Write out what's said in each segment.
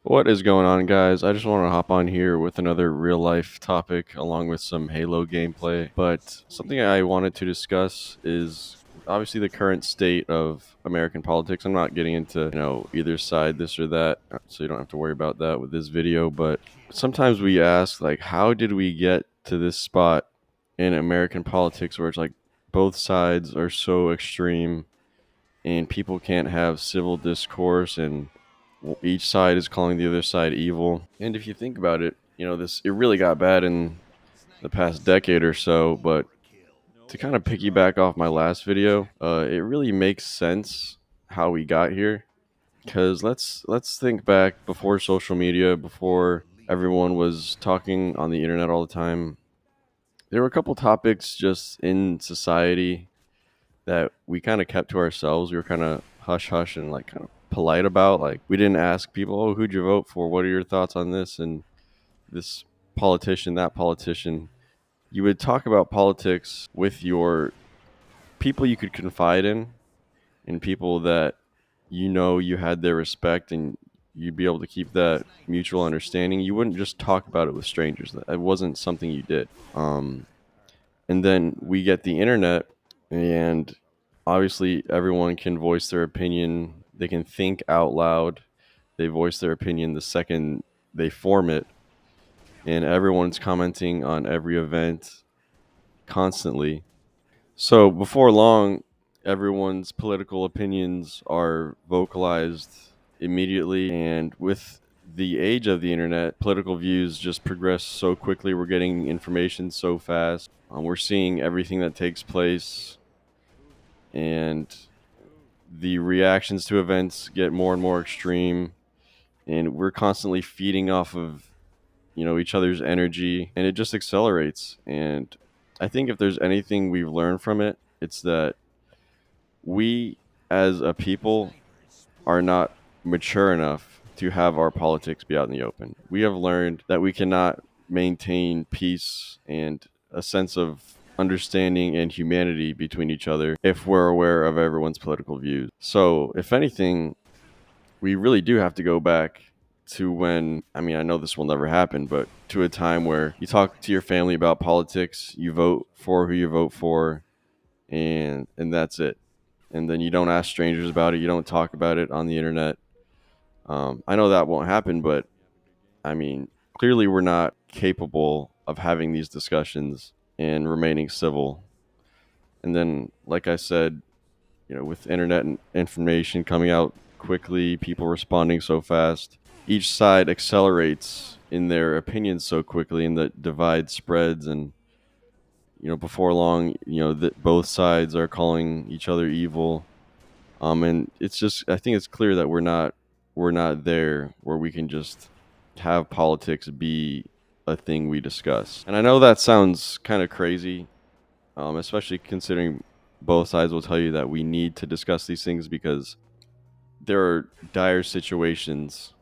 What is going on, guys? I just want to hop on here with another real life topic along with some Halo gameplay. But something I wanted to discuss is obviously the current state of American politics. I'm not getting into, either side, this or that, so you don't have to worry about that with this video. But sometimes we ask, like, how did we get to this spot in American politics where it's like both sides are so extreme and people can't have civil discourse and each side is calling the other side evil. And if you think about it, it really got bad in the past decade or so. But to kind of piggyback off my last video, it really makes sense how we got here. Because let's think back before social media, before everyone was talking on the internet all the time. There were a couple topics just in society that we kind of kept to ourselves. We were kind of hush hush and like kind of polite about. Like we didn't ask people, "Oh, who'd you vote for? What are your thoughts on this and this politician, that politician?" You would talk about politics with your people you could confide in and people that you had their respect and you'd be able to keep that mutual understanding. You wouldn't just talk about it with strangers. That wasn't something you did. And then we get the internet, and obviously everyone can voice their opinion. They can think out loud. They voice their opinion the second they form it, and everyone's commenting on every event constantly. So before long, everyone's political opinions are vocalized immediately, and with the age of the internet, political views just progress so quickly. We're getting information so fast. We're seeing everything that takes place, and the reactions to events get more and more extreme. And we're constantly feeding off of each other's energy, and it just accelerates. And I think if there's anything we've learned from it, it's that we as a people are not mature enough to have our politics be out in the open. We have learned that we cannot maintain peace and a sense of understanding and humanity between each other if we're aware of everyone's political views. So, if anything, we really do have to go back to when, I mean, I know this will never happen, but to a time where you talk to your family about politics, you vote for who you vote for, and that's it. And then you don't ask strangers about it. You don't talk about it on the internet. I know that won't happen, but I mean, clearly we're not capable of having these discussions and remaining civil. And then, like I said, with internet and information coming out quickly, people responding so fast, each side accelerates in their opinions so quickly, and the divide spreads. And before long, that both sides are calling each other evil. And it's just, I think it's clear that we're not there where we can just have politics be a thing we discuss. And I know that sounds kind of crazy, especially considering both sides will tell you that we need to discuss these things because there are dire situations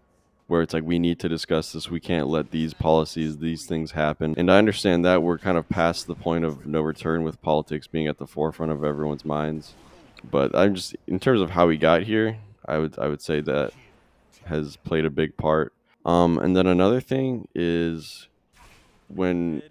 where it's like we need to discuss this. We can't let these policies, these things happen. And I understand that we're kind of past the point of no return with politics being at the forefront of everyone's minds. But I'm just, in terms of how we got here, I would say that has played a big part. And then another thing is when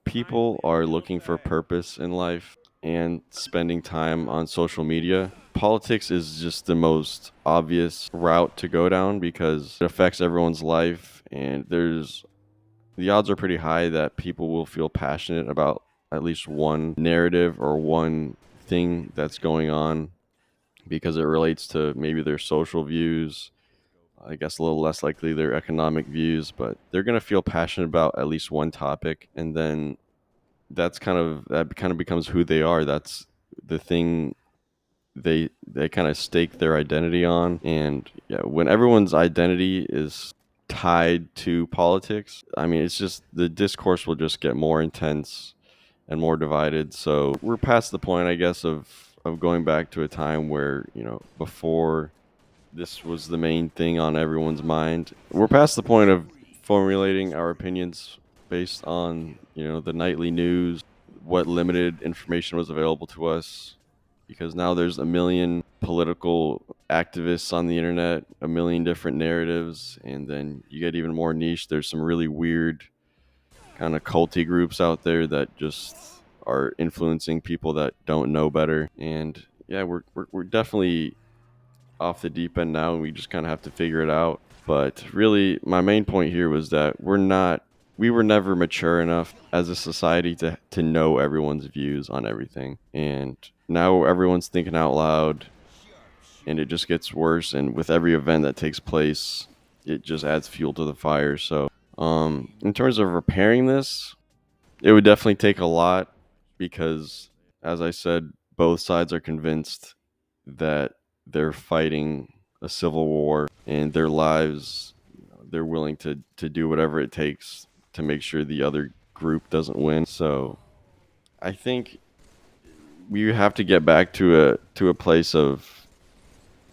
people are looking for purpose in life and spending time on social media, politics is just the most obvious route to go down because it affects everyone's life, and the odds are pretty high that people will feel passionate about at least one narrative or one thing that's going on because it relates to maybe their social views. I guess a little less likely their economic views, but they're going to feel passionate about at least one topic. And then that kind of becomes who they are. That's the thing they kind of stake their identity on. And yeah, when everyone's identity is tied to politics, I mean, it's just the discourse will just get more intense and more divided. So we're past the point, I guess, of going back to a time where before this was the main thing on everyone's mind. We're past the point of formulating our opinions based on the nightly news, what limited information was available to us, because now there's a million political activists on the internet, a million different narratives, and then you get even more niche. There's some really weird kind of culty groups out there that just are influencing people that don't know better. And yeah, we're definitely off the deep end now, and we just kind of have to figure it out. But really, my main point here was that we were never mature enough as a society to know everyone's views on everything. And now everyone's thinking out loud, and it just gets worse. And with every event that takes place, it just adds fuel to the fire. So, in terms of repairing this, it would definitely take a lot because, as I said, both sides are convinced that they're fighting a civil war, and their lives, they're willing to do whatever it takes to make sure the other group doesn't win. So I think we have to get back to a place of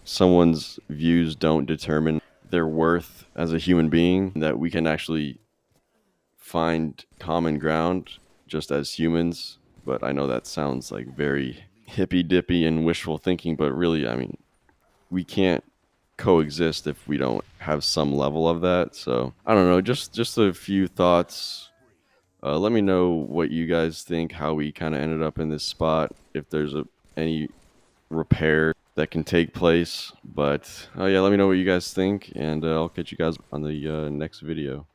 someone's views don't determine their worth as a human being, that we can actually find common ground just as humans. But I know that sounds like very hippy dippy and wishful thinking, but really, I mean, we can't coexist if we don't have some level of that. So I don't know, just a few thoughts. Let me know what you guys think, how we kind of ended up in this spot, if there's any repair that can take place. But yeah, let me know what you guys think, and I'll catch you guys on the next video.